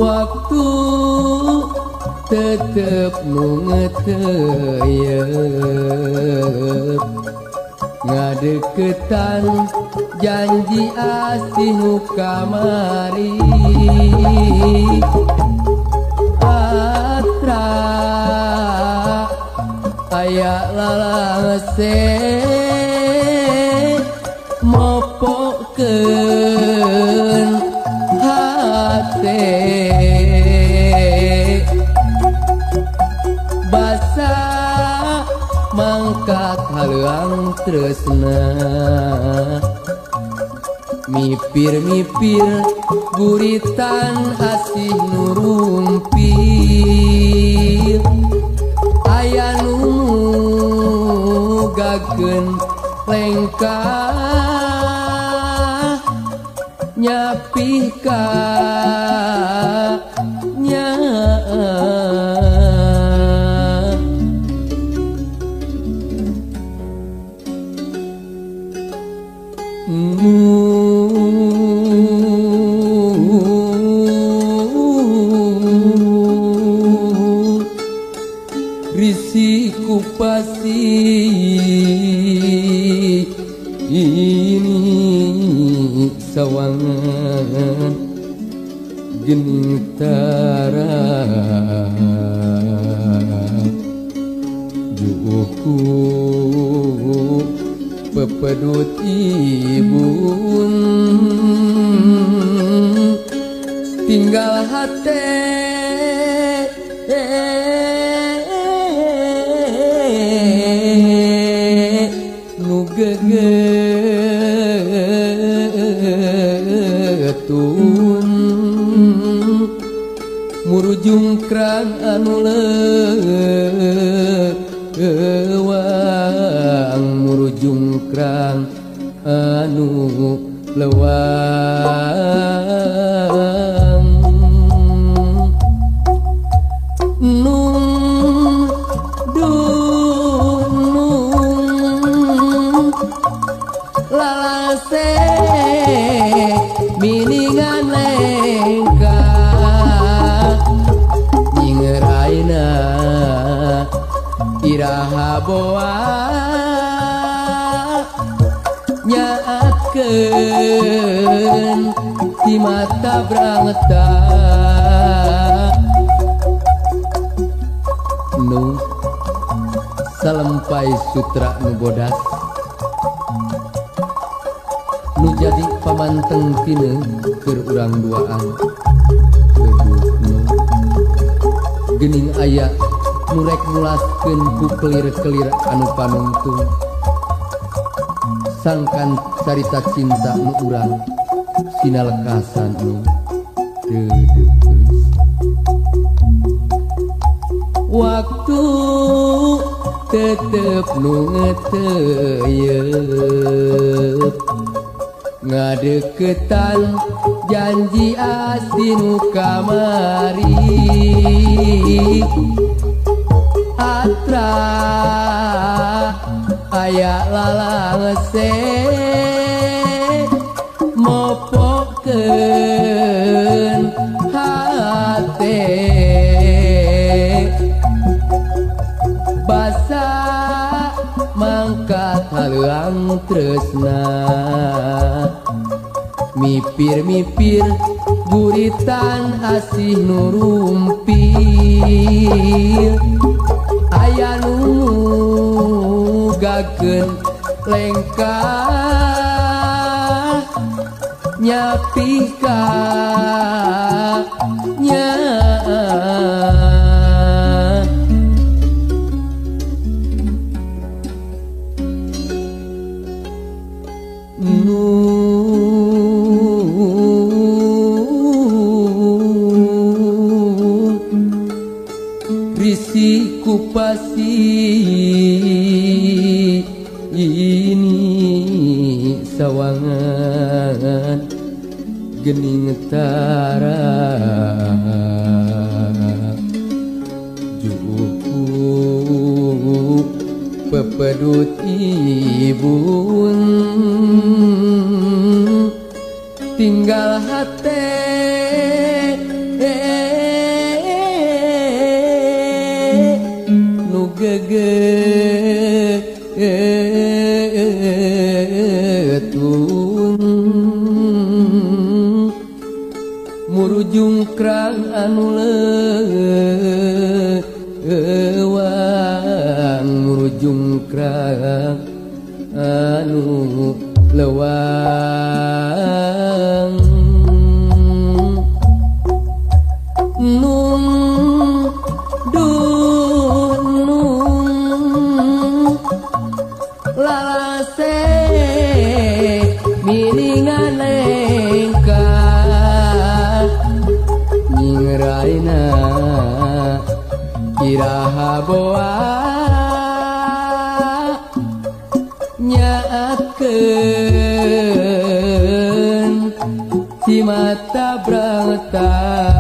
waktu tetep nu ngeteuyeut ngadeukeutan janji asih nu kamari atra aya lalase mopokeun hate basa mangkat haleuang tresna mipir-mipir guritan asih nurumpil aya nu gageun lengkah nyapih ka nya risiku pasti ini sawangan geuning tara juuku pepedut ibun tinggal hate nu gegetun murujung krang anu leuwang murujung krang anu leuwang nung dunung lalase miningan lengkah nyingeraina iraha boa nyakeun di mata brangeta nu salempai sutra nu bodas nu jadi pamanteng tine keur urang duaan nu geuning aya nu rek ngulaskeun ku kelir-kelir anu panungtung sangkan carita cinta nu urang sinalekasan nu deudeuh waktu tetep nu ngeteuyeut ngadeuketan janji asih nu kamari atra aya lalangse mopokeun hate basa mangkat haleuang tresna mipir-mipir guritan asih nurumpil aya nu gageun lengkah nyapih ka nya risiku pasti ini sawangan geuning tara juuku pepedut ibun tinggal hate gegetun murujung krang anu leuwang murujung krang anu leuwang nung dunung lalase miningan lengka nyingeraina iraha boa nyaakeun si mata brata